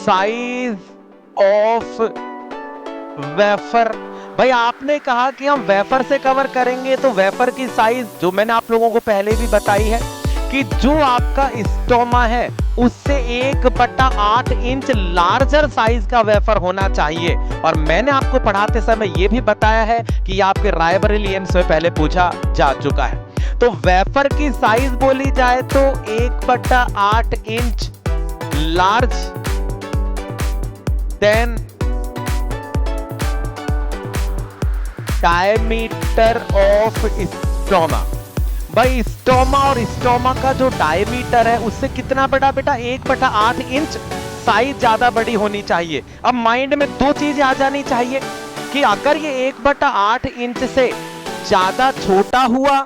Size of wafer. भाई आपने कहा कि हम वेफर से कवर करेंगे, तो वेफर की साइज जो मैंने आप लोगों को पहले भी बताई है कि जो आपका स्टोमा है उससे 1/8 इंच लार्जर साइज का वेफर होना चाहिए। और मैंने आपको पढ़ाते समय यह भी बताया है कि आपके रायबरेलियंस में पहले पूछा जा चुका है। तो वेफर की साइज बोली जाए तो 1/8 inch large then diameter of stoma. भाई स्टोमा और स्टोमा का जो डायमीटर है उससे कितना बड़ा बेटा, 1/8 इंच साइज ज्यादा बड़ी होनी चाहिए। अब माइंड में दो चीजें आ जानी चाहिए कि अगर ये 1/8 इंच से ज्यादा छोटा हुआ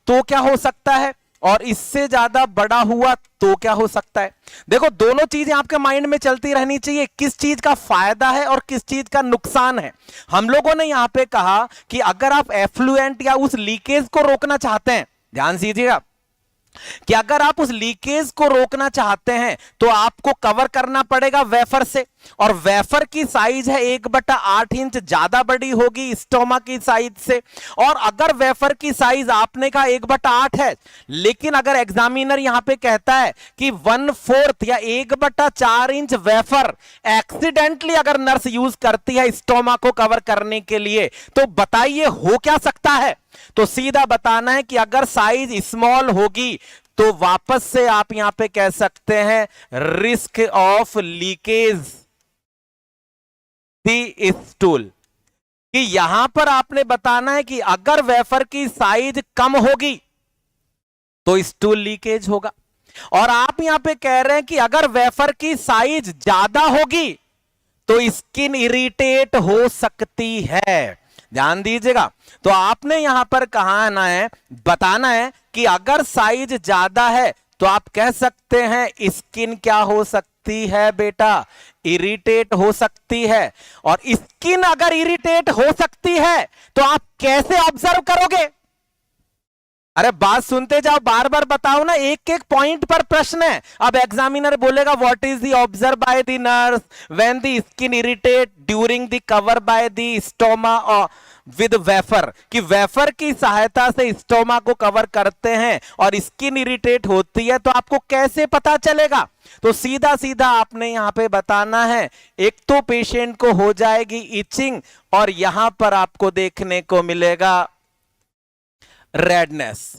तो क्या हो सकता है, और इससे ज्यादा बड़ा हुआ तो क्या हो सकता है। देखो दोनों चीजें आपके माइंड में चलती रहनी चाहिए, किस चीज का फायदा है और किस चीज का नुकसान है। हम लोगों ने यहां पे कहा कि अगर आप एफ्लुएंट या उस लीकेज को रोकना चाहते हैं, ध्यान दीजिएगा कि अगर आप उस लीकेज को रोकना चाहते हैं तो आपको कवर करना पड़ेगा वेफर से, और वेफर की साइज है 1/8 इंच ज्यादा बड़ी होगी स्टोमा की साइज से। और अगर वेफर की साइज आपने कहा 1/8 है, लेकिन अगर एग्जामिनर यहां पे कहता है कि 1/4 या 1/4 इंच वेफर एक्सीडेंटली अगर नर्स यूज करती है स्टोमा को कवर करने के लिए, तो बताइए हो क्या सकता है। तो सीधा बताना है कि अगर साइज स्मॉल होगी तो वापस से आप यहां पे कह सकते हैं risk of leakage the stool, कि यहां पर आपने बताना है कि अगर वेफर की साइज कम होगी तो स्टूल लीकेज होगा। और आप यहां पे कह रहे हैं कि अगर वेफर की साइज ज्यादा होगी तो स्किन इरिटेट हो सकती है। ध्यान दीजिएगा, तो आपने यहां पर कहना है, बताना है कि अगर साइज ज्यादा है तो आप कह सकते हैं स्किन क्या हो सकती है बेटा, इरिटेट हो सकती है। और स्किन अगर इरिटेट हो सकती है तो आप कैसे ऑब्जर्व करोगे। अरे बात सुनते जाओ, बार बार बताओ ना, एक एक पॉइंट पर प्रश्न है। अब एग्जामिनर बोलेगा what is the observe by the nurse when the skin irritate during the cover by the stoma with wafer, कि वेफर की सहायता से स्टोमा को कवर करते हैं और स्किन इरिटेट होती है, तो आपको कैसे पता चलेगा। तो सीधा सीधा आपने यहां पे बताना है, एक तो पेशेंट को हो जाएगी इचिंग और यहां पर आपको देखने को मिलेगा रेडनेस।